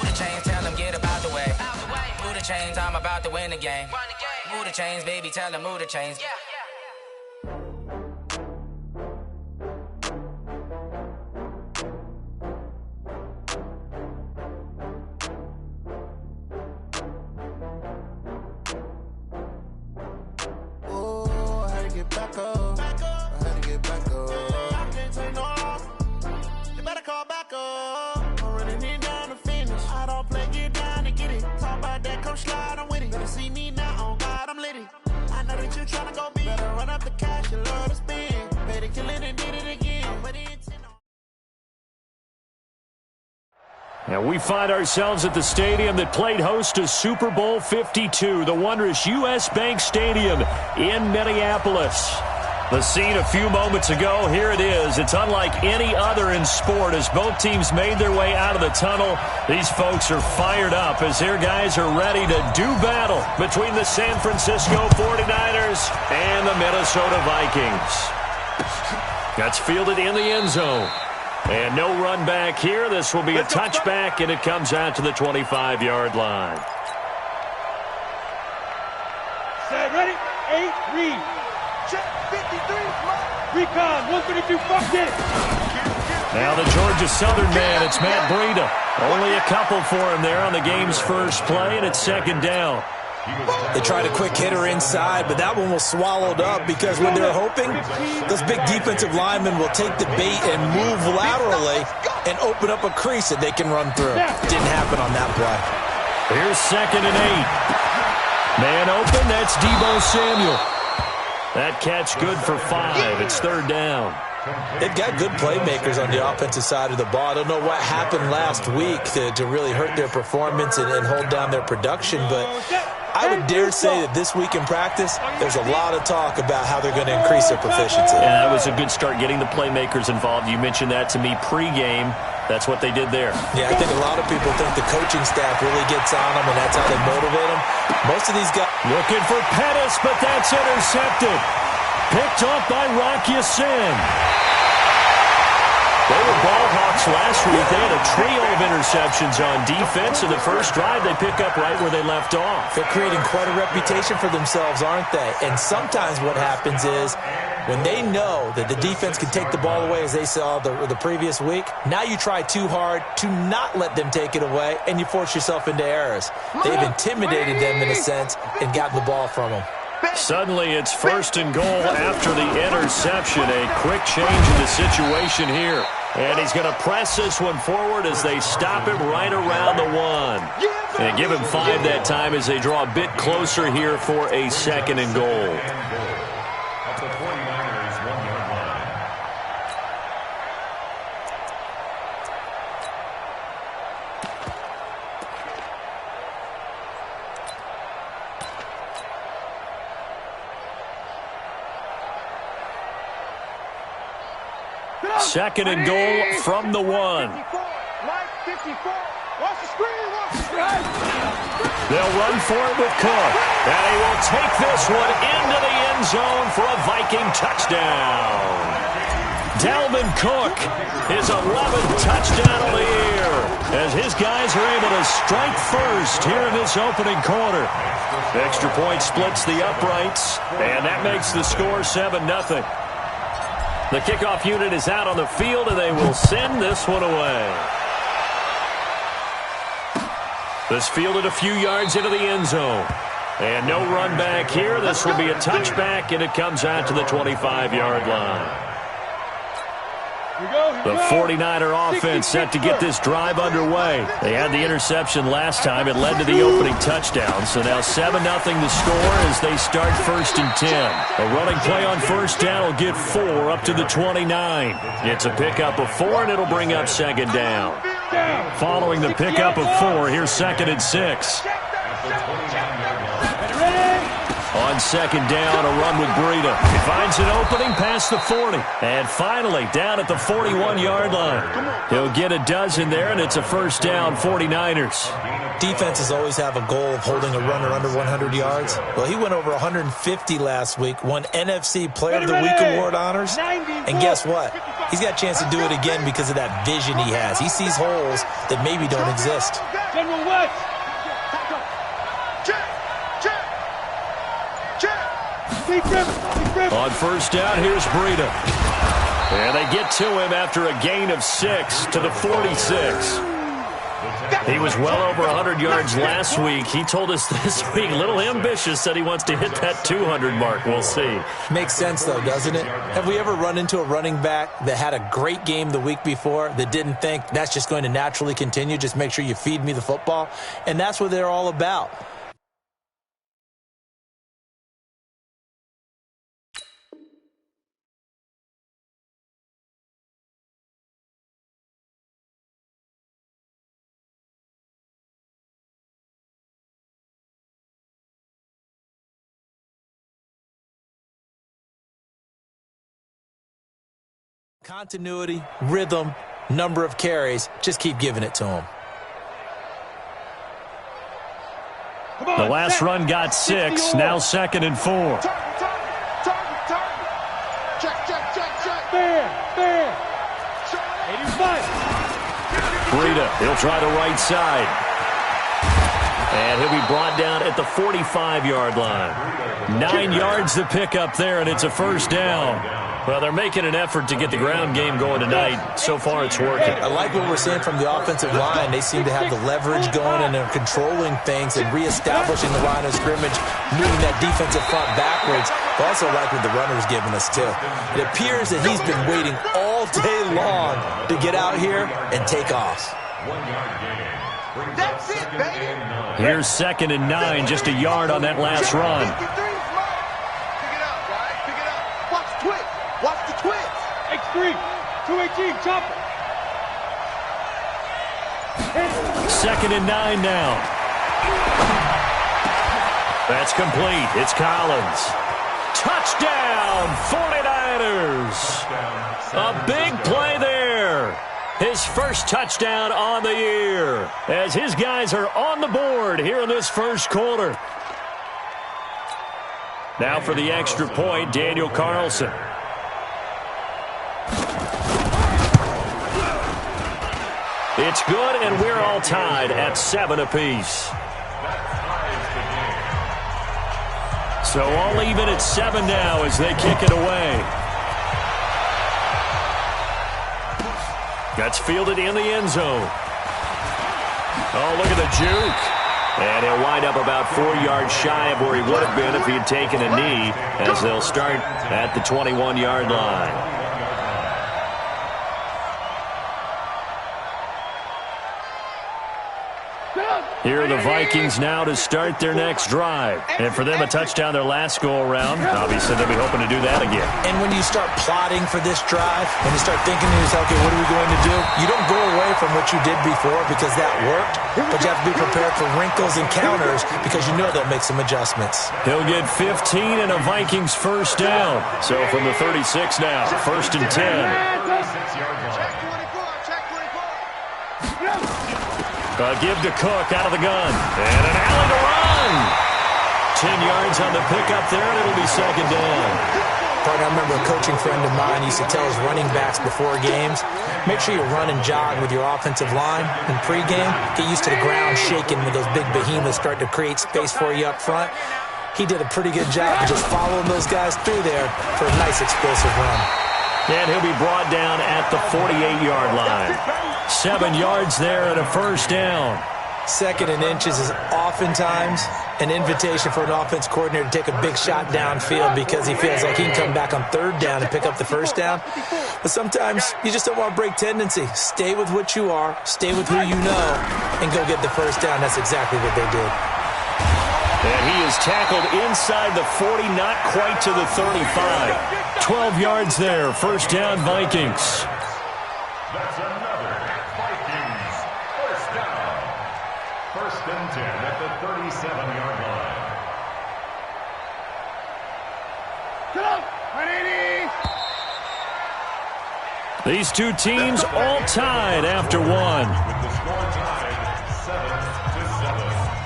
Move the chains, tell them get about the way. Move the chains, I'm about to win the game. Move the chains, baby, tell them move the chains. And we find ourselves at the stadium that played host to Super Bowl 52, the wondrous U.S. Bank Stadium in Minneapolis. The scene a few moments ago, here it is. It's unlike any other in sport as both teams made their way out of the tunnel. These folks are fired up as their guys are ready to do battle between the San Francisco 49ers and the Minnesota Vikings. That's fielded in the end zone. And no run back here. This will be a touchback, and it comes out to the 25-yard line. Set, ready, 8, read. Check, 53, recon, 132, fuck it. Now the Georgia Southern man, it's Matt Breida. Only a couple for him there on the game's first play, and it's second down. They tried a quick hitter inside, but that one was swallowed up because when they're hoping, those big defensive linemen will take the bait and move laterally and open up a crease that they can run through. Didn't happen on that play. Here's 2nd and 8. Man open, that's Deebo Samuel. That catch good for 5. It's 3rd down. They've got good playmakers on the offensive side of the ball. I don't know what happened last week to really hurt their performance and hold down their production, but I would dare say that this week in practice, there's a lot of talk about how they're going to increase their proficiency. Yeah, that was a good start getting the playmakers involved. You mentioned that to me pregame. That's what they did there. Yeah, I think a lot of people think the coaching staff really gets on them, and that's how they motivate them. Most of these guys... Looking for Pettis, but that's intercepted. Picked off by Rocky Sin. They were ball hawks last week. They had a trio of interceptions on defense. In the first drive, they pick up right where they left off. They're creating quite a reputation for themselves, aren't they? And sometimes what happens is when they know that the defense can take the ball away, as they saw the previous week, now you try too hard to not let them take it away, and you force yourself into errors. They've intimidated them in a sense and gotten the ball from them. Suddenly, it's 1st and goal after the interception. A quick change in the situation here. And he's going to press this one forward as they stop him right around the 1. And give him 5 that time as they draw a bit closer here for a 2nd and goal. Second and goal from the 1. They'll run for it with Cook. And he will take this one into the end zone for a Viking touchdown. Dalvin Cook, his 11th touchdown of the year, as his guys are able to strike first here in this opening quarter. The extra point splits the uprights, and that makes the score 7-0. The kickoff unit is out on the field, and they will send this one away. This fielded a few yards into the end zone. And no run back here. This will be a touchback, and it comes out to the 25-yard line. The 49er offense set to get this drive underway. They had the interception last time. It led to the opening touchdown. So now 7-0 the score as they start 1st and 10. A running play on 1st down will get 4 up to the 29. It's a pickup of 4, and it'll bring up 2nd down. Following the pickup of 4, here's 2nd and 6. On 2nd down, a run with Breida. He finds an opening past the 40. And finally, down at the 41-yard line. He'll get a dozen there, and it's a 1st down, 49ers. Defenses always have a goal of holding a runner under 100 yards. Well, he went over 150 last week, won NFC Player of the Week award honors. And guess what? He's got a chance to do it again because of that vision he has. He sees holes that maybe don't exist. General West. On first down, here's Breida. And they get to him after a gain of 6 to the 46. He was well over 100 yards last week. He told us this week, a little ambitious, said he wants to hit that 200 mark. We'll see. Makes sense, though, doesn't it? Have we ever run into a running back that had a great game the week before that didn't think that's just going to naturally continue? Just make sure you feed me the football. And that's what they're all about. Continuity, rhythm, number of carries. Just keep giving it to him. The last run got 6. Now 2nd and 4. Fair. 85. Breida, he'll try the right side. And he'll be brought down at the 45-yard line. 9 yards to pick up there, and it's a first down. Well, they're making an effort to get the ground game going tonight. So far, it's working. I like what we're seeing from the offensive line. They seem to have the leverage going, and they're controlling things and reestablishing the line of scrimmage, moving that defensive front backwards. I also like what the runner's giving us, too. It appears that he's been waiting all day long to get out here and take off. That's it, baby. Here's 2nd and 9, just a yard on that last run. Pick it up, guys. Pick it up. Watch the twitch. Watch the twitch. X3. 218. Chopper. 2nd and 9 now. That's complete. It's Collins. Touchdown, 49ers. A big play there. His first touchdown on the year as his guys are on the board here in this first quarter. Now for the extra point, Daniel Carlson. It's good, and we're all tied at 7 apiece. So all even at 7 now as they kick it away. That's fielded in the end zone. Oh, look at the juke. And he'll wind up about 4 yards shy of where he would have been if he had taken a knee, as they'll start at the 21-yard line. Here are the Vikings now to start their next drive. And for them, a touchdown their last go-around. Obviously, they'll be hoping to do that again. And when you start plotting for this drive, when you start thinking to yourself, okay, what are we going to do? You don't go away from what you did before because that worked, but you have to be prepared for wrinkles and counters because you know they'll make some adjustments. He'll get 15 and a Vikings first down. So from the 36 now, 1st and 10. Give to Cook out of the gun. And an alley to run. 10 yards on the pickup there, and it'll be 2nd down. Partner, I remember a coaching friend of mine used to tell his running backs before games, make sure you run and jog with your offensive line in pregame. Get used to the ground shaking when those big behemoths start to create space for you up front. He did a pretty good job of just following those guys through there for a nice explosive run. And he'll be brought down at the 48-yard line. 7 yards there and a first down. 2nd and inches is oftentimes an invitation for an offense coordinator to take a big shot downfield because he feels like he can come back on 3rd down and pick up the first down. But sometimes you just don't want to break tendency. Stay with what you are, stay with who you know, and go get the first down. That's exactly what they did. And he is tackled inside the 40, not quite to the 35. 12 yards there, first down Vikings. That's another Vikings first down. 1st and 10 at the 37-yard line. These two teams all tied after one. With the score tied 7-7.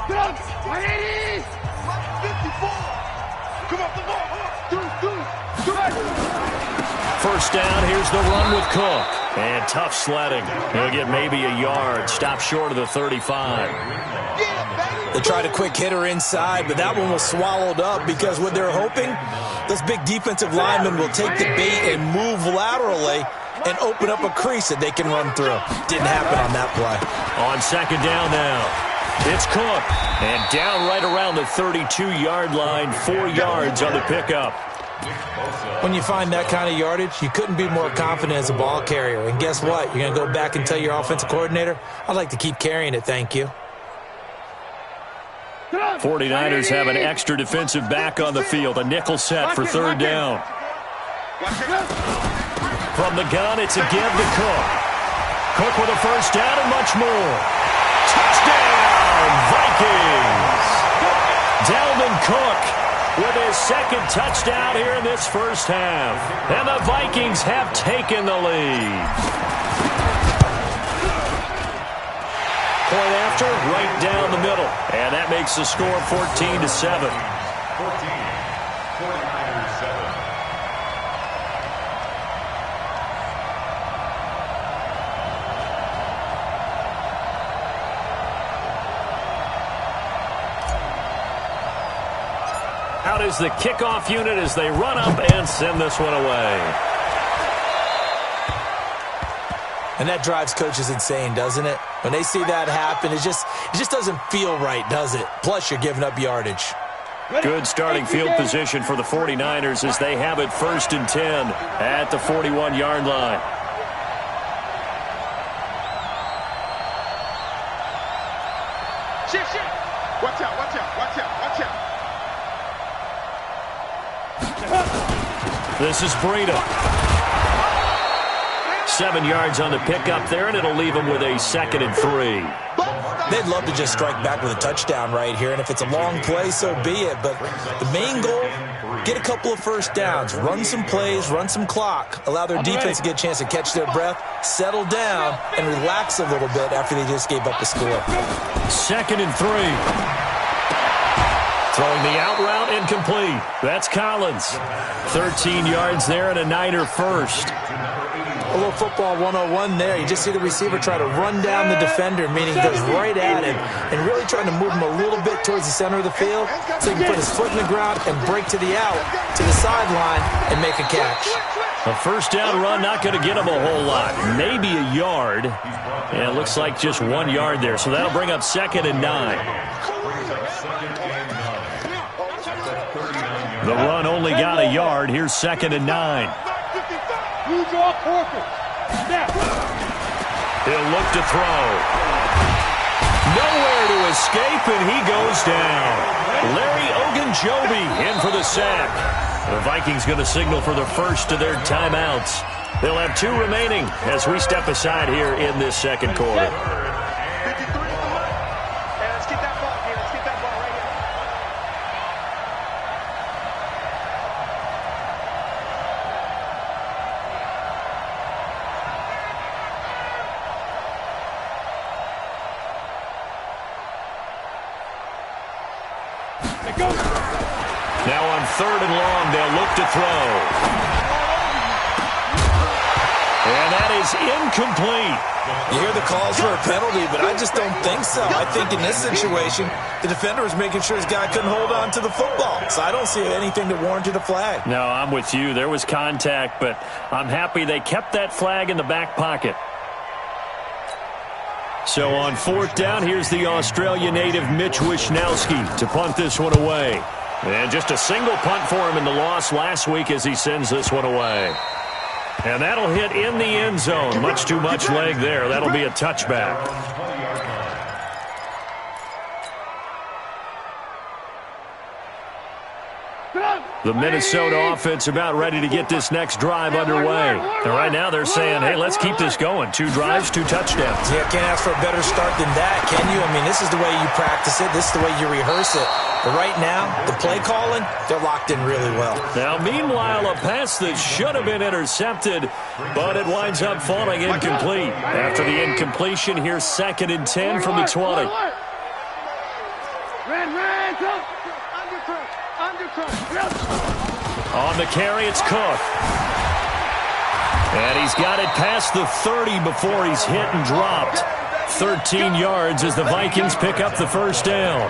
Get up! 180! 54! Come up the ball! down. Here's the run with Cook. And tough sledding. He'll get maybe a yard. Stop short of the 35. They tried a quick hitter inside, but that one was swallowed up because what they're hoping, those big defensive linemen will take the bait and move laterally and open up a crease that they can run through. Didn't happen on that play. On second down now, it's Cook. And down right around the 32-yard line, 4 yards on the pickup. When you find that kind of yardage, you couldn't be more confident as a ball carrier. And guess what? You're going to go back and tell your offensive coordinator, I'd like to keep carrying it, thank you. 49ers have an extra defensive back on the field. A nickel set for third down. From the gun, it's a give to Cook. Cook with a first down and much more. Touchdown, Vikings! Dalvin Cook with his second touchdown here in this first half. And the Vikings have taken the lead. Point after, right down the middle. And that makes the score 14-7. 49ers 7. Out is the kickoff unit as they run up and send this one away. And that drives coaches insane, doesn't it? When they see that happen, it just doesn't feel right, does it? Plus, you're giving up yardage. Good starting field position for the 49ers as they have it 1st and 10 at the 41-yard line. Shift. Watch out. This is Breida. 7 yards on the pickup there, and it'll leave them with a 2nd and 3. They'd love to just strike back with a touchdown right here, and if it's a long play, so be it. But the main goal, get a couple of first downs, run some plays, run some clock, allow their defense to get a chance to catch their breath, settle down, and relax a little bit after they just gave up the score. 2nd and 3. Throwing the out route, incomplete. That's Collins. 13 yards there and a Niner first. A little football 101 there. You just see the receiver try to run down the defender, meaning goes right at him, and really trying to move him a little bit towards the center of the field so he can put his foot in the ground and break to the out, to the sideline, and make a catch. A first down run, not going to get him a whole lot. Maybe a yard. And it looks like just 1 yard there. So that'll bring up 2nd and 9. The run only got a yard. Here's 2nd and 9. You draw Corker. Snap. He'll look to throw. Nowhere to escape, and he goes down. Larry Ogunjobi in for the sack. The Vikings going to signal for the first of their timeouts. They'll have 2 remaining as we step aside here in this second quarter. Now on 3rd and long, they'll look to throw. And that is incomplete. You hear the calls for a penalty, but I just don't think so. I think in this situation, the defender was making sure his guy couldn't hold on to the football. So I don't see anything that warranted a flag. No, I'm with you. There was contact, but I'm happy they kept that flag in the back pocket. So on 4th down, here's the Australia native Mitch Wishnowsky to punt this one away. And just a single punt for him in the loss last week as he sends this one away. And that'll hit in the end zone. Much too much leg there. That'll be a touchback. The Minnesota offense about ready to get this next drive underway. And right now they're saying, hey, let's keep this going. 2 drives, 2 touchdowns. Yeah, can't ask for a better start than that, can you? I mean, this is the way you practice it. This is the way you rehearse it. But right now, the play calling, they're locked in really well. Now, meanwhile, a pass that should have been intercepted, but it winds up falling incomplete. After the incompletion, here's 2nd and 10 from the 20. On the carry, it's Cook. And he's got it past the 30 before he's hit and dropped. 13 yards as the Vikings pick up the first down.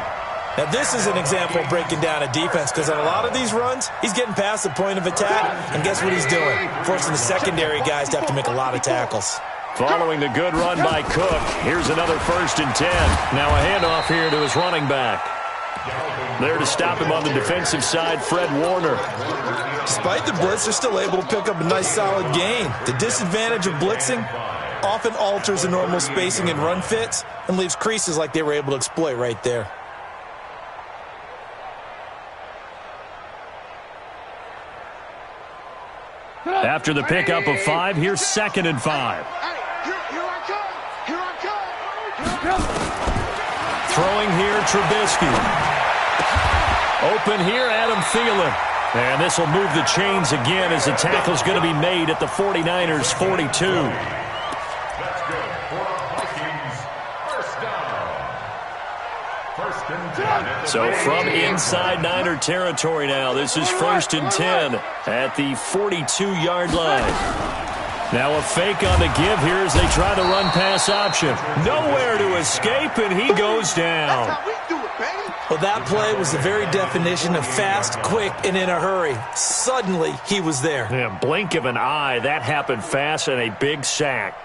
Now, this is an example of breaking down a defense because on a lot of these runs, he's getting past the point of attack, and guess what he's doing? Forcing the secondary guys to have to make a lot of tackles. Following the good run by Cook, here's another 1st and 10. Now a handoff here to his running back. There to stop him on the defensive side, Fred Warner. Despite the blitz, they're still able to pick up a nice solid gain. The disadvantage of blitzing often alters the normal spacing and run fits and leaves creases like they were able to exploit right there. After the pickup of 5, here's 2nd and 5. Throwing here, Trubisky. Open here, Adam Thielen. And this will move the chains again as the tackle's going to be made at the 49ers' 42. That's good for Vikings. First down. 1st and 10. So from inside Niner territory now, this is 1st and 10 at the 42-yard line. Now a fake on the give here as they try the run-pass option. Nowhere to escape, and he goes down. That's how we do it, baby. Well, that play was the very definition of fast, quick, and in a hurry. Suddenly, he was there. Yeah, blink of an eye, that happened fast and a big sack.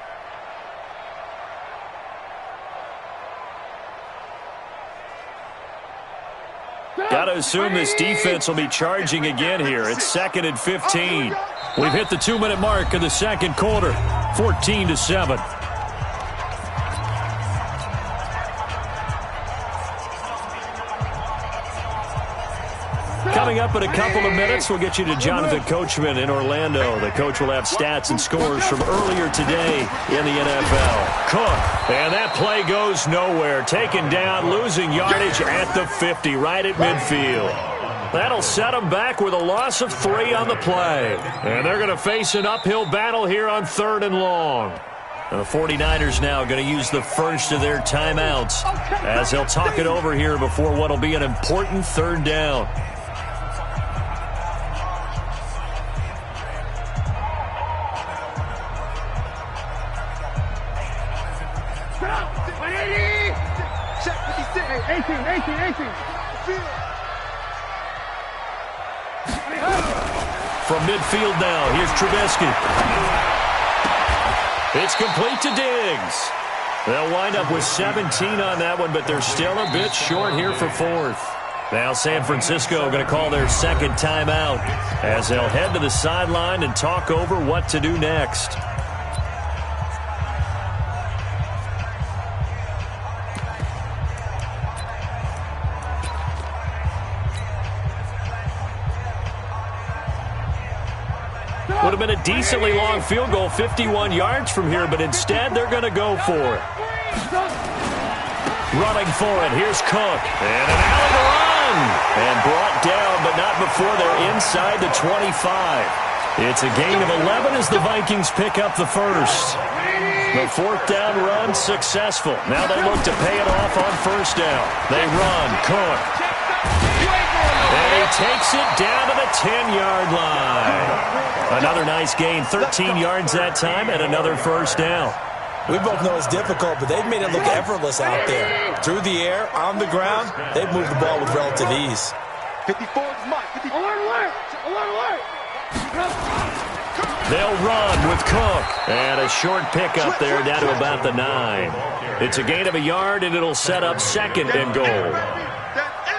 Got to assume this defense will be charging again here. It's 2nd and 15. We've hit the 2-minute mark of the second quarter, 14-7. Coming up in a couple of minutes, we'll get you to Jonathan Coachman in Orlando. The coach will have stats and scores from earlier today in the NFL. Cook, and that play goes nowhere. Taken down, losing yardage at the 50, right at midfield. That'll set them back with a loss of 3 on the play. And they're going to face an uphill battle here on 3rd and long. And the 49ers now going to use the first of their timeouts as they'll talk it over here before what will be an important 3rd down. From midfield now, here's Trubisky. It's complete to Diggs. They'll wind up with 17 on that one, but they're still a bit short here for 4th. Now San Francisco going to call their 2nd timeout as they'll head to the sideline and talk over what to do next. Would have been a decently long field goal, 51 yards from here, but instead they're going to go for it. Running for it, here's Cook. And an alley to run. And brought down, but not before they're inside the 25. It's a gain of 11 as the Vikings pick up the first. The 4th down run successful. Now they look to pay it off on 1st down. They run, Cook. And he takes it down to the 10-yard line. Another nice gain, 13 yards that time, and another 1st down. We both know it's difficult, but they've made it look effortless out there. Through the air, on the ground, they've moved the ball with relative ease. 54 is Mike. Alert. They'll run with Cook. And a short pickup there down to about the 9. It's a gain of a yard, and it'll set up 2nd and goal.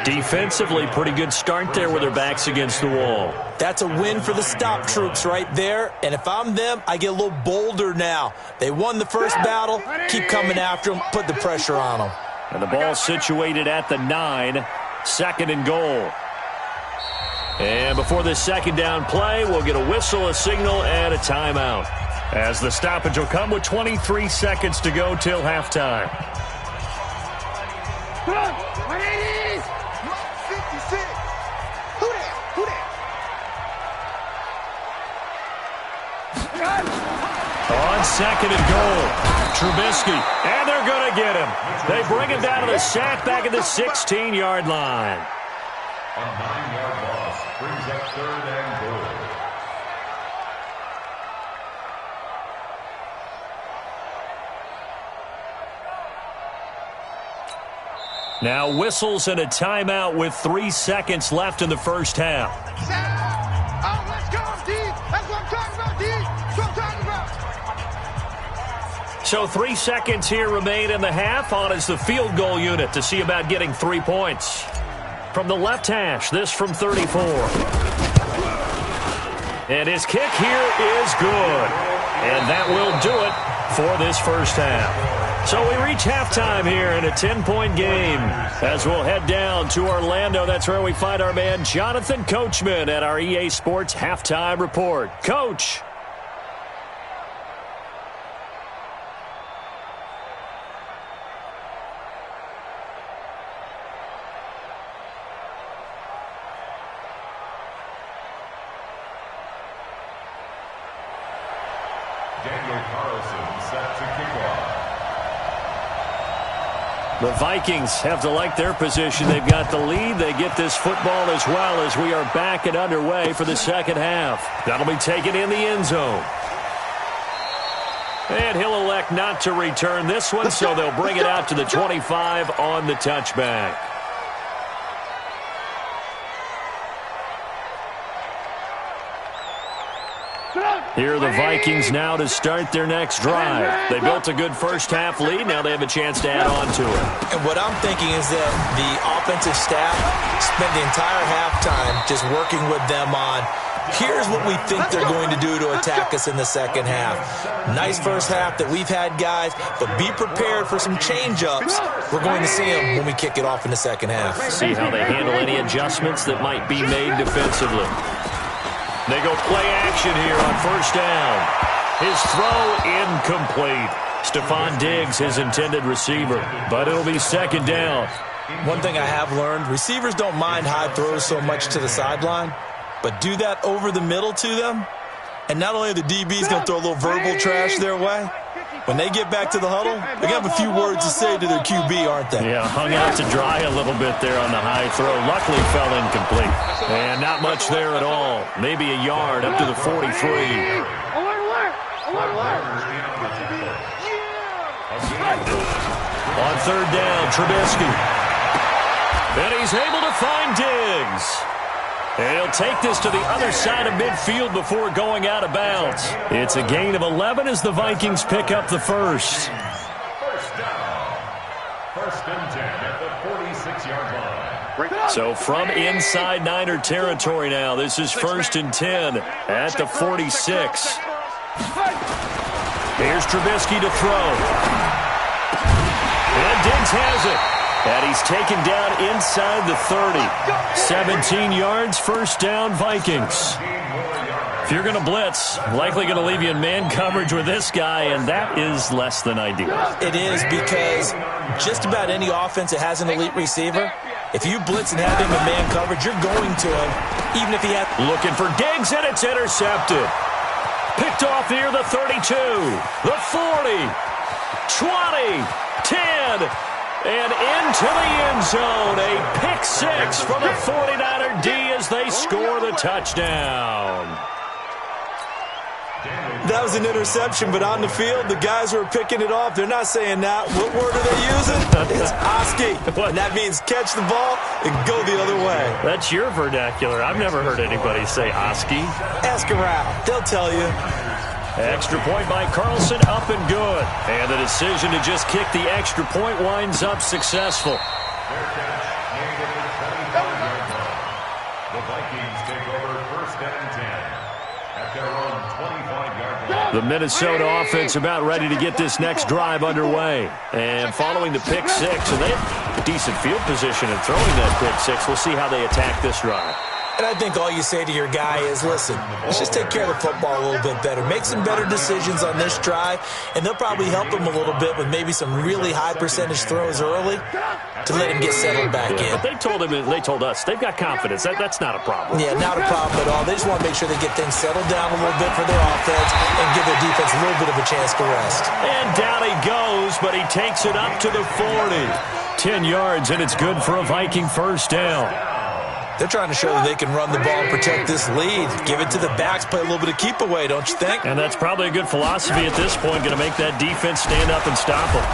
Defensively, pretty good start there with their backs against the wall. That's a win for the stop troops right there. And if I'm them, I get a little bolder now. They won the first battle. Keep coming after them. Put the pressure on them. And the ball situated at the 9. 2nd and goal. And before this 2nd down play, we'll get a whistle, a signal, and a timeout. As the stoppage will come with 23 seconds to go till halftime. On 2nd and goal, Trubisky, and they're going to get him. They bring him down to the sack back at the 16-yard line. A 9-yard loss brings up 3rd and goal. Now whistles and a timeout with 3 seconds left in the first half. Oh, let's go, D. That's what I'm talking about, D. That's what I'm talking about. So 3 seconds here remain in the half. On is the field goal unit to see about getting 3 points. From the left hash, this from 34. And his kick here is good. And that will do it for this first half. So we reach halftime here in a 10-point game as we'll head down to Orlando. That's where we find our man Jonathan Coachman at our EA Sports Halftime Report. Coach. The Vikings have to like their position. They've got the lead. They get this football as well as we are back and underway for the second half. That'll be taken in the end zone. And he'll elect not to return this one, so they'll bring it out to the 25 on the touchback. Here are the Vikings now to start their next drive. They built a good first-half lead. Now they have a chance to add on to it. And what I'm thinking is that the offensive staff spent the entire halftime just working with them on, here's what we think they're going to do to attack us in the second half. Nice first half that we've had, guys, but be prepared for some change-ups. We're going to see them when we kick it off in the second half. See how they handle any adjustments that might be made defensively. They go play action here on first down. His throw incomplete. Stephon Diggs, his intended receiver, but it'll be second down. One thing I have learned, receivers don't mind high throws so much to the sideline, but do that over the middle to them, and not only are the DBs going to throw a little verbal trash their way, when they get back to the huddle, they're going to have a few words to say to their QB, aren't they? Yeah, hung out to dry a little bit there on the high throw. Luckily fell incomplete. And not much there at all. Maybe a yard up to the 43. On third down, Trubisky. And he's able to find Diggs. And he'll take this to the other side of midfield before going out of bounds. It's a gain of 11 as the Vikings pick up the first. First down. First and 10 at the 46-yard line. So from inside Niner territory now, this is first and 10 at the 46. Here's Trubisky to throw. And Diggs has it. And he's taken down inside the 30. 17 yards, first down, Vikings. If you're going to blitz, likely going to leave you in man coverage with this guy, and that is less than ideal. It is, because just about any offense that has an elite receiver, if you blitz and have him in man coverage, you're going to him, even if he has... Looking for Diggs, and it's intercepted. Picked off near the 32, the 40, 20, 10... And into the end zone, a pick six from the 49er D as they score the touchdown. That was an interception, but on the field, the guys who are picking it off, they're not saying that. What word are they using? It's Oski. And that means catch the ball and go the other way. That's your vernacular. I've never heard anybody say Oski. Ask around. They'll tell you. Extra point by Carlson, up and good. And the decision to just kick the extra point winds up successful. Fair catch, made at the 25-yard line. The Vikings take over first and 10 at their own 25-yard line. The Minnesota offense about ready to get this next drive underway. And following the pick six, and they have decent field position in throwing that pick six. We'll see how they attack this drive. And I think all you say to your guy is, listen, let's just take care of the football a little bit better. Make some better decisions on this drive, and they'll probably help him a little bit with maybe some really high percentage throws early to let him get settled back in. But they told us they've got confidence. That's not a problem. Yeah, not a problem at all. They just want to make sure they get things settled down a little bit for their offense and give their defense a little bit of a chance to rest. And down he goes, but he takes it up to the 40. 10 yards, and it's good for a Viking first down. They're trying to show that they can run the ball and protect this lead. Give it to the backs, play a little bit of keep away, don't you think? And that's probably a good philosophy at this point, going to make that defense stand up and stop them.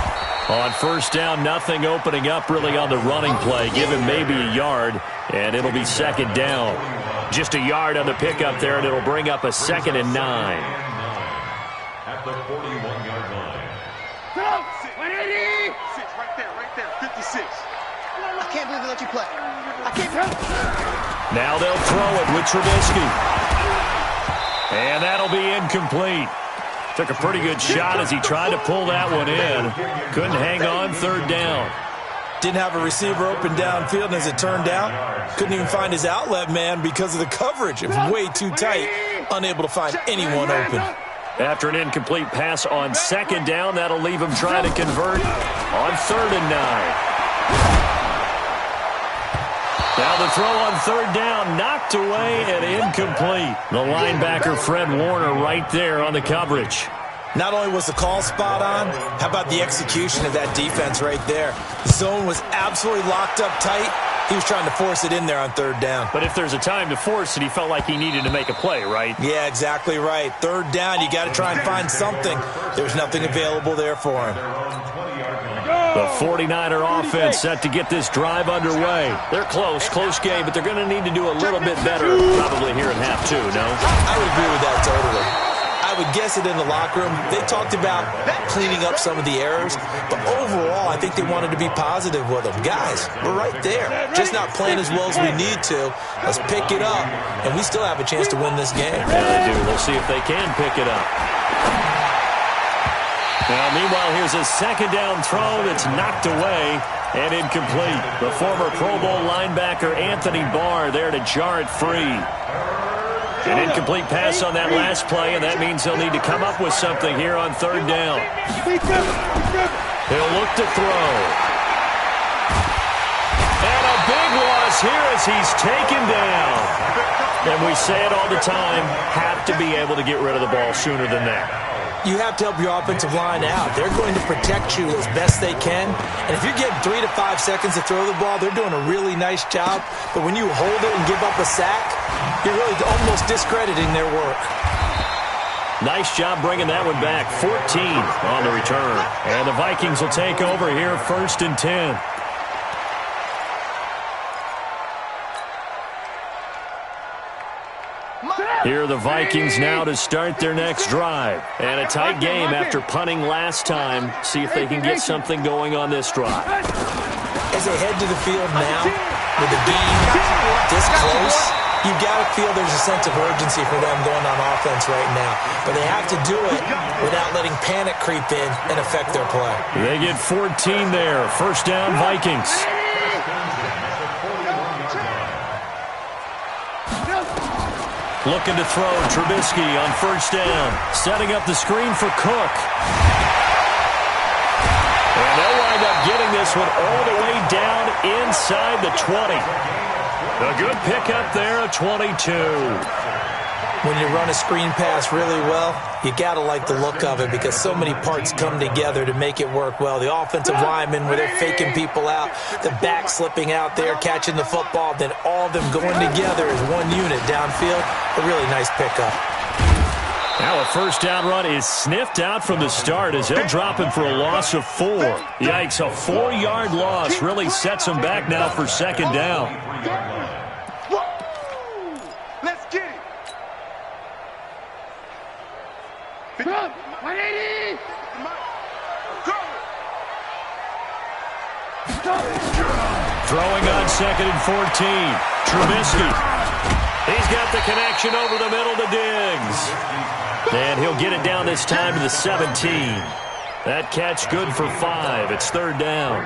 On first down, nothing opening up really on the running play. Give him maybe a yard, and it'll be second down. Just a yard on the pickup there, and it'll bring up a 2nd and 9. At the 41-yard line. 180! Right there, 56. I can't believe they let you play. I can't. Now they'll throw it with Trubisky. And that'll be incomplete. Took a pretty good shot as he tried to pull that one in. Couldn't hang on, third down. Didn't have a receiver open downfield, and as it turned out, couldn't even find his outlet man because of the coverage. It was way too tight, unable to find anyone open. After an incomplete pass on second down, that'll leave him trying to convert on 3rd and 9. Now the throw on 3rd down, knocked away and incomplete. The linebacker, Fred Warner, right there on the coverage. Not only was the call spot on, how about the execution of that defense right there? The zone was absolutely locked up tight. He was trying to force it in there on 3rd down. But if there's a time to force it, he felt like he needed to make a play, right? Yeah, exactly right. 3rd down, you got to try and find something. There's nothing available there for him. The 49er offense set to get this drive underway. They're close game, but they're going to need to do a little bit better probably here in half 2, no? I would agree with that totally. I would guess it in the locker room. They talked about cleaning up some of the errors, but overall, I think they wanted to be positive with them. Guys, we're right there. Just not playing as well as we need to. Let's pick it up, and we still have a chance to win this game. Yeah, they do. We'll see if they can pick it up. Now, meanwhile, here's a 2nd down throw that's knocked away and incomplete. The former Pro Bowl linebacker Anthony Barr there to jar it free. An incomplete pass on that last play, and that means he'll need to come up with something here on 3rd down. He'll look to throw. And a big loss here as he's taken down. And we say it all the time, have to be able to get rid of the ball sooner than that. You have to help your offensive line out. They're going to protect you as best they can. And if you're getting 3 to 5 seconds to throw the ball, they're doing a really nice job. But when you hold it and give up a sack, you're really almost discrediting their work. Nice job bringing that one back. 14 on the return. And the Vikings will take over here, 1st and 10. Here are the Vikings now to start their next drive. And a tight game after punting last time. See if they can get something going on this drive. As they head to the field now, with the game this close, you've got to feel there's a sense of urgency for them going on offense right now. But they have to do it without letting panic creep in and affect their play. They get 14 there. 1st down, Vikings. Looking to throw, Trubisky on 1st down. Setting up the screen for Cook. And they'll wind up getting this one all the way down inside the 20. A good pickup there, a 22. When you run a screen pass really well, you got to like the look of it because so many parts come together to make it work well. The offensive linemen, where they're faking people out, the back slipping out there, catching the football, then all of them going together as one unit downfield. A really nice pickup. Now a 1st down run is sniffed out from the start as he'll drop him for a loss of 4. Yikes, a 4-yard loss really sets him back now for 2nd down. Let's get it. 180. Throwing on 2nd and 14. Trubisky. He's got the connection over the middle to Diggs. And he'll get it down this time to the 17. That catch good for 5. It's 3rd down.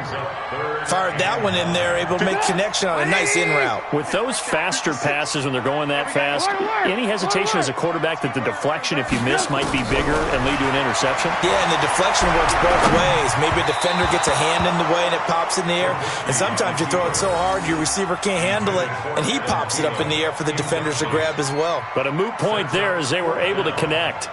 Fired that one in there, able to make connection on a nice in route. With those faster passes when they're going that fast, any hesitation as a quarterback that the deflection, if you miss, might be bigger and lead to an interception? Yeah, and the deflection works both ways. Maybe a defender gets a hand in the way and it pops in the air. And sometimes you throw it so hard your receiver can't handle it, and he pops it up in the air for the defenders to grab as well. But a moot point there as they were able to connect.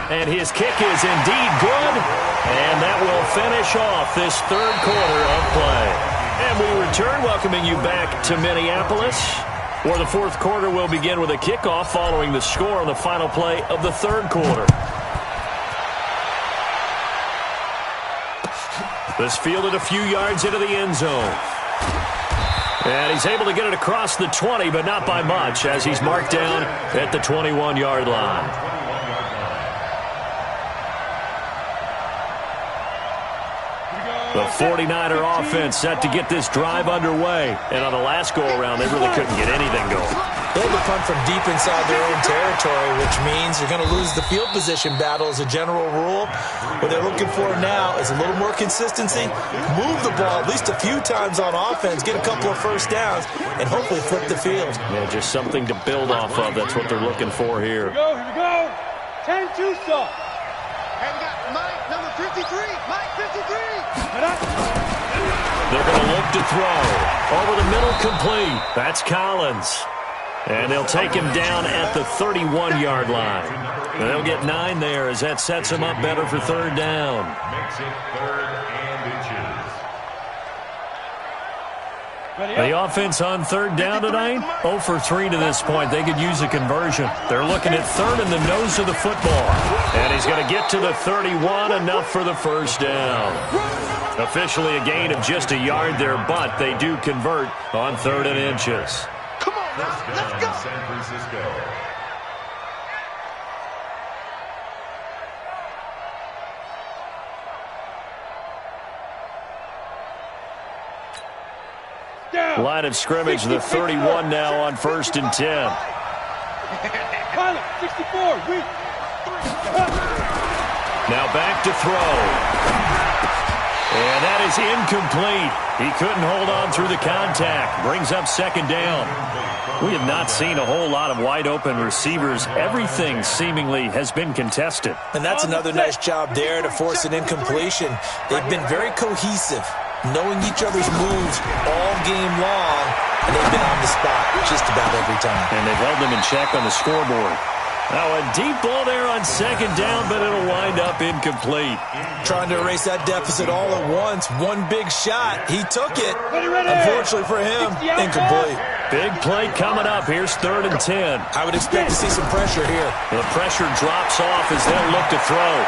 And his kick is indeed good, and that will finish off this 3rd quarter of play. And we return, welcoming you back to Minneapolis. Well, the fourth quarter will begin with a kickoff following the score on the final play of the third quarter. This fielded a few yards into the end zone. And he's able to get it across the 20, but not by much, as he's marked down at the 21-yard line. The 49er offense set to get this drive underway. And on the last go-around, they really couldn't get anything going. They had to punt from deep inside their own territory, which means you're going to lose the field position battle as a general rule. What they're looking for now is a little more consistency, move the ball at least a few times on offense, get a couple of first downs, and hopefully flip the field. Yeah, just something to build off of. That's what they're looking for here. Here we go. 10-2 stop. Hey, we got Mike, number 53. Mike, 53. They're going to look to throw. Over the middle, complete. That's Collins. And they'll take him down at the 31-yard line. And they'll get 9 there as that sets them up better for third down. Makes it 3rd and inches. The offense on third down tonight, 0 for 3 to this point. They could use a conversion. They're looking at third in the nose of the football. And he's going to get to the 31, enough for the first down. Officially a gain of just a yard there, but they do convert on 3rd and inches. Come on, now, let's go. San Francisco. Line of scrimmage, the 31 now on 1st and 10. Pilot, 64, weak. Now back to throw. And that is incomplete. He couldn't hold on through the contact. Brings up 2nd down. We have not seen a whole lot of wide-open receivers. Everything seemingly has been contested. And that's another nice job there to force an incompletion. They've been very cohesive, knowing each other's moves all game long, and they've been on the spot just about every time. And they've held them in check on the scoreboard. Now a deep ball there on 2nd down, but it'll wind up incomplete. Trying to erase that deficit all at once. One big shot. He took it. Unfortunately for him, incomplete. Big play coming up. Here's 3rd and 10. I would expect to see some pressure here. The pressure drops off as they'll look to throw.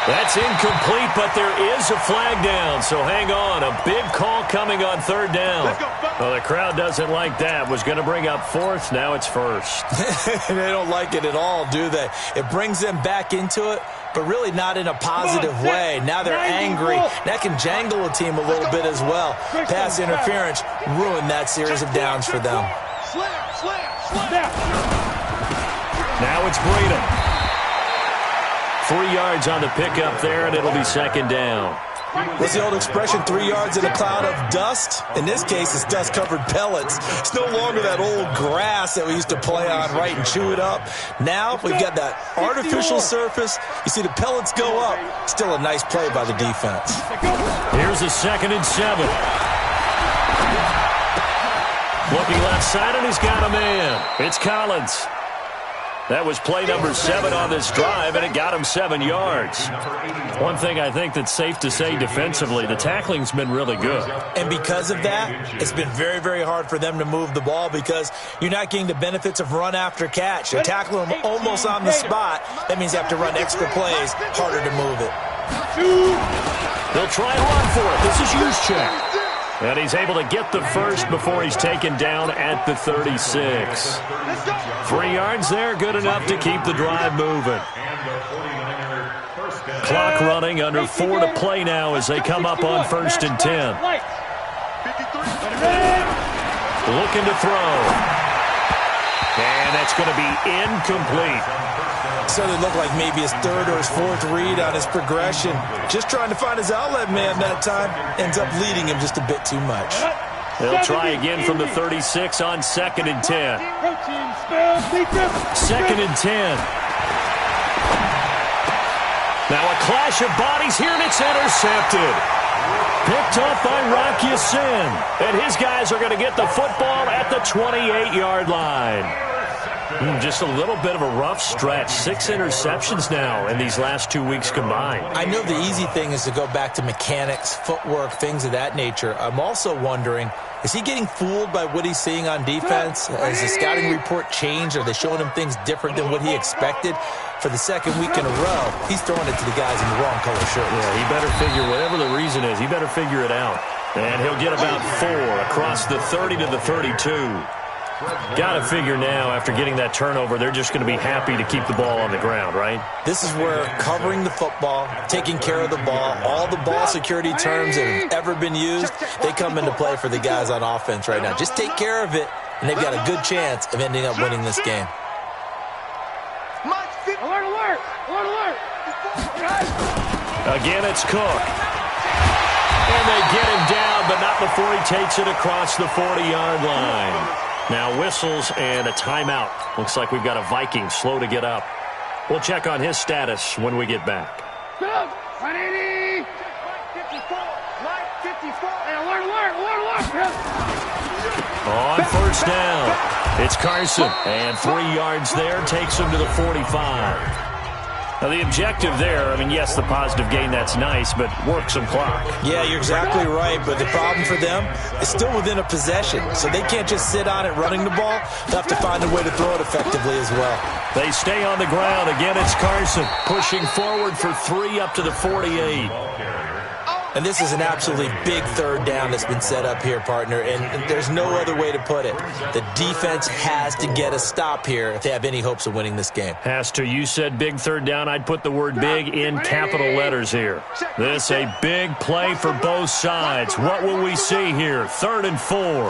That's incomplete, but there is a flag down, so hang on. A big call coming on 3rd down. Well, the crowd doesn't like that. Was going to bring up 4th. Now it's 1st. They don't like it at all, do they? It brings them back into it, but really not in a positive way. Now they're angry. That can jangle a team a little bit as well. Pass interference ruined that series of downs for them. Now it's Breeden. 3 yards on the pickup there, and it'll be 2nd down. What's the old expression, 3 yards in a cloud of dust? In this case, it's dust-covered pellets. It's no longer that old grass that we used to play on, right, and chew it up. Now we've got that artificial surface. You see the pellets go up. Still a nice play by the defense. Here's a 2nd and 7. Looking left side, and he's got a man. It's Collins. That was play number 7 on this drive, and it got him 7 yards. One thing I think that's safe to say defensively, the tackling's been really good. And because of that, it's been very, very hard for them to move the ball because you're not getting the benefits of run after catch. You're tackling them almost on the spot. That means you have to run extra plays, harder to move it. They'll try and run for it. This is Juszczyk. And he's able to get the first before he's taken down at the 36. 3 yards there, good enough to keep the drive moving. Clock running, under 4 to play now as they come up on 1st and 10. Looking to throw. And that's going to be incomplete. So they look like maybe his 3rd or his 4th read on his progression. Just trying to find his outlet man that time. Ends up leading him just a bit too much. They'll try again from the 36 on 2nd and 10. 2nd and 10. Now a clash of bodies here, and it's intercepted. Picked off by Rocky Sin. And his guys are going to get the football at the 28-yard line. Just a little bit of a rough stretch. 6 interceptions now in these last 2 weeks combined. I know the easy thing is to go back to mechanics, footwork, things of that nature. I'm also wondering, is he getting fooled by what he's seeing on defense? Has the scouting report changed? Are they showing him things different than what he expected? For the second week in a row, he's throwing it to the guys in the wrong color shirts. Yeah, he better figure, whatever the reason is, he better figure it out. And he'll get about 4 across the 30 to the 32. Got to figure now, after getting that turnover, they're just going to be happy to keep the ball on the ground, right? This is where covering the football, taking care of the ball, all the ball security terms that have ever been used, they come into play for the guys on offense right now. Just take care of it, and they've got a good chance of ending up winning this game. Alert! Again, it's Cook. And they get him down, but not before he takes it across the 40-yard line. Now whistles and a timeout. Looks like we've got a Viking slow to get up. We'll check on his status when we get back. 180! 54! Hey, alert! On first down, it's Carson. And 3 yards there takes him to the 45. Now, the objective there, I mean, yes, the positive gain, that's nice, but work some clock. Yeah, you're exactly right, but the problem for them is still within a possession, so they can't just sit on it running the ball. They'll have to find a way to throw it effectively as well. They stay on the ground. Again, it's Carson pushing forward for 3 up to the 48. And this is an absolutely big third down that's been set up here, partner, and there's no other way to put it. The defense has to get a stop here if they have any hopes of winning this game. Has to. You said big third down. I'd put the word big in capital letters here. This a big play for both sides. What will we see here? 3rd and 4.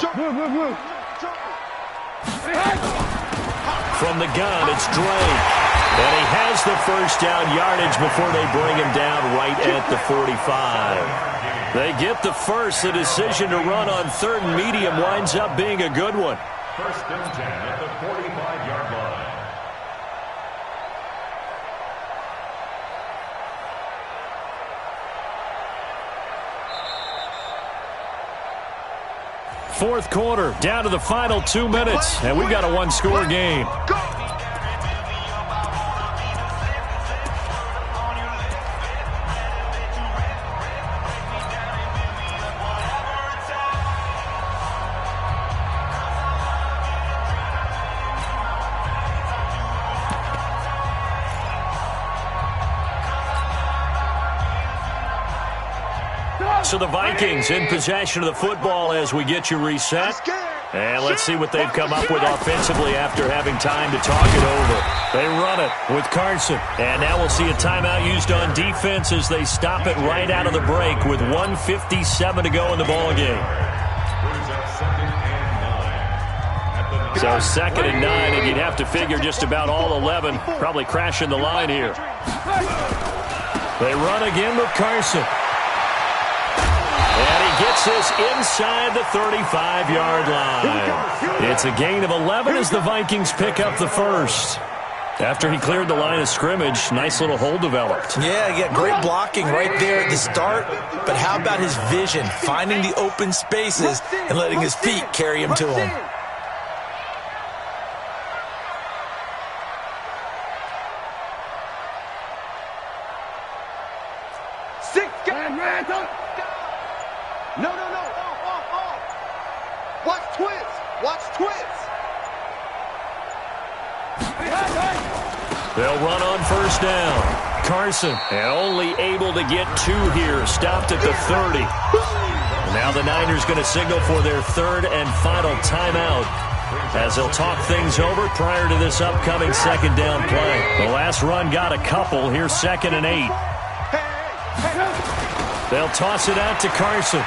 From the gun, it's Drake. And he has the first down yardage before they bring him down right at the 45. They get the first. The decision to run on 3rd and medium winds up being a good one. 1st and 10 at the 45-yard line. Fourth quarter, down to the final 2 minutes, and we've got a 1-score game. So the Vikings in possession of the football as we get you reset. And let's see what they've come up with offensively after having time to talk it over. They run it with Carson. And now we'll see a timeout used on defense as they stop it right out of the break with 1:57 to go in the ballgame. So 2nd and 9, and you'd have to figure just about all 11 probably crashing the line here. They run again with Carson. And he gets this inside the 35-yard line. It's a gain of 11 as the Vikings pick up the first. After he cleared the line of scrimmage, nice little hole developed. Yeah, great blocking right there at the start. But how about his vision, finding the open spaces and letting his feet carry him to him? No. Watch twins. They'll run on first down. Carson, and only able to get 2 here. Stopped at the 30. Now the Niners going to signal for their 3rd and final timeout as they'll talk things over prior to this upcoming 2nd down play. The last run got a couple. Here's 2nd and 8. They'll toss it out to Carson.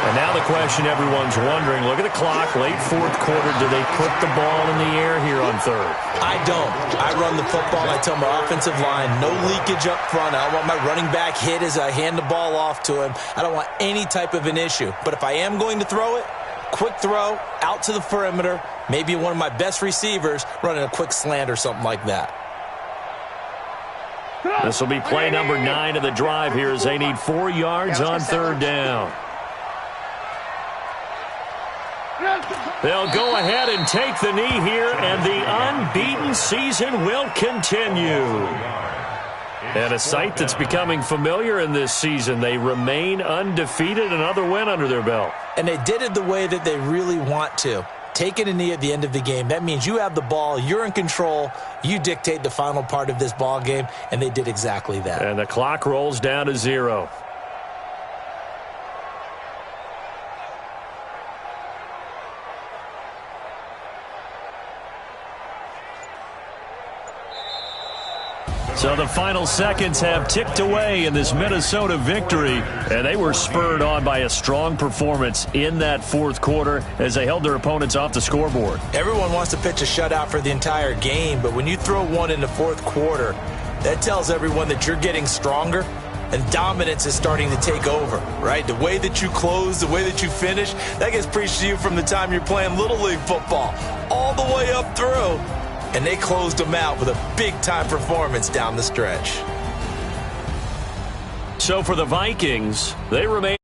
And now the question everyone's wondering, look at the clock, late 4th quarter, do they put the ball in the air here on 3rd? I don't. I run the football. I tell my offensive line, no leakage up front. I don't want my running back hit as I hand the ball off to him. I don't want any type of an issue. But if I am going to throw it, quick throw, out to the perimeter, maybe one of my best receivers running a quick slant or something like that. This will be play number 9 of the drive here as they need 4 yards on 3rd down. They'll go ahead and take the knee here, and the unbeaten season will continue. And a sight that's becoming familiar in this season. They remain undefeated, another win under their belt. And they did it the way that they really want to. Taking a knee at the end of the game, that means you have the ball, you're in control, you dictate the final part of this ball game, and they did exactly that. And the clock rolls down to 0. So the final seconds have ticked away in this Minnesota victory, and they were spurred on by a strong performance in that fourth quarter as they held their opponents off the scoreboard. Everyone wants to pitch a shutout for the entire game, but when you throw one in the fourth quarter, that tells everyone that you're getting stronger and dominance is starting to take over, right? The way that you close, the way that you finish, that gets preached to you from the time you're playing Little League football all the way up through. And they closed them out with a big-time performance down the stretch. So for the Vikings, they remain